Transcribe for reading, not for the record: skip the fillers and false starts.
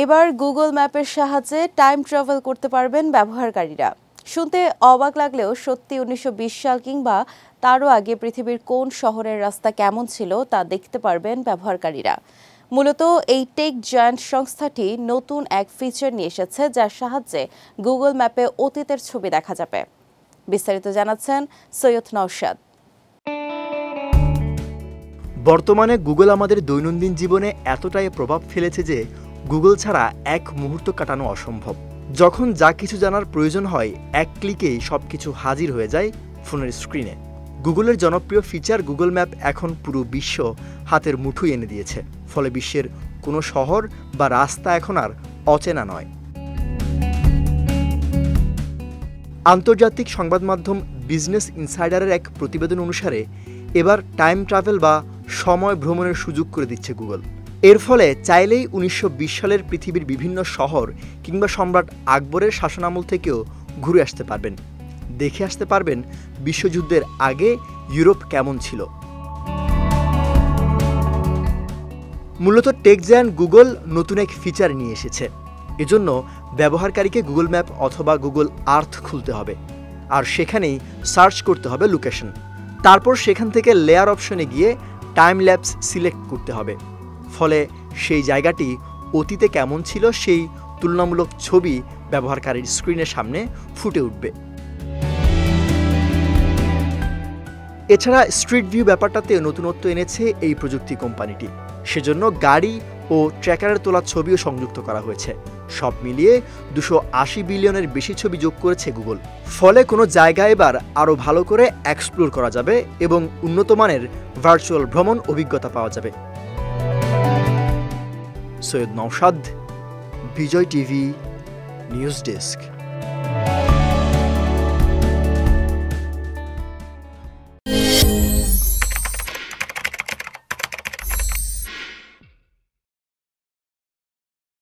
এবার গুগল ম্যাপের সাহায্যে টাইম ট্রাভেল করতে পারবেন ব্যবহারকারীরা। শুনতে অবাক লাগলেও সত্যি 1920 সাল কিংবা তারও আগে পৃথিবীর কোন শহরের রাস্তা কেমন ছিল তা দেখতে পারবেন ব্যবহারকারীরা। মূলত এই টেক জায়ান্ট সংস্থাটি নতুন এক ফিচার নিয়ে এসেছে যার সাহায্যে গুগল ম্যাপে অতীতের ছবি দেখা যাবে। বিস্তারিত জানাচ্ছেন সৈয়দ নওশাদ। বর্তমানে গুগল আমাদের দৈনন্দিন জীবনে এতটাই প্রভাব ফেলেছে যে গুগল ছাড়া এক মুহূর্ত কাটানো অসম্ভব। যখন যা কিছু জানার প্রয়োজন হয় এক ক্লিকেই সবকিছু হাজির হয়ে যায় ফোনের স্ক্রিনে। গুগলের জনপ্রিয় ফিচার গুগল ম্যাপ এখন পুরো বিশ্ব হাতের মুঠোয় এনে দিয়েছে। ফলে বিশ্বের কোনো শহর বা রাস্তা এখন আর অচেনা নয়। আন্তর্জাতিক সংবাদ মাধ্যম বিজনেস ইনসাইডারের এক প্রতিবেদন অনুসারে এবার টাইম ট্রাভেল বা সময় ভ্রমণের সুযোগ করে দিচ্ছে গুগল। এর ফলে চাইলেই 1920 সালের পৃথিবীর বিভিন্ন শহর কিংবা সম্রাট আকবরের শাসনামল থেকেও ঘুরে আসতে পারবেন, দেখে আসতে পারবেন বিশ্বযুদ্ধের আগে ইউরোপ কেমন ছিল। মূলত টেক জায়ান্ট গুগল নতুন এক ফিচার নিয়ে এসেছে। এজন্য ব্যবহারকারীকে গুগল ম্যাপ অথবা গুগল আর্থ খুলতে হবে, আর সেখানেই সার্চ করতে হবে লোকেশন। তারপর সেখান থেকে লেয়ার অপশনে গিয়ে টাইম ল্যাপস সিলেক্ট করতে হবে। ফলে সেই জায়গাটি অতীতে কেমন ছিল সেই তুলনামূলক ছবি ব্যবহারকারীর স্ক্রিনের সামনে ফুটে উঠবে। এছাড়া স্ট্রিট ভিউ ব্যাপারটাতে নতুনত্ব এনেছে এই প্রযুক্তি কোম্পানিটি। সেজন্য গাড়ি ও ট্র্যাকারের তোলা ছবিও সংযুক্ত করা হয়েছে। সব মিলিয়ে 280 বিলিয়নের বেশি ছবি যোগ করেছে গুগল। ফলে কোনো জায়গা এবার আরও ভালো করে এক্সপ্লোর করা যাবে এবং উন্নত মানের ভার্চুয়াল ভ্রমণ অভিজ্ঞতা পাওয়া যাবে। সৈয়দ নওশাদ, বিজয় টিভি, নিউজ ডেস্ক।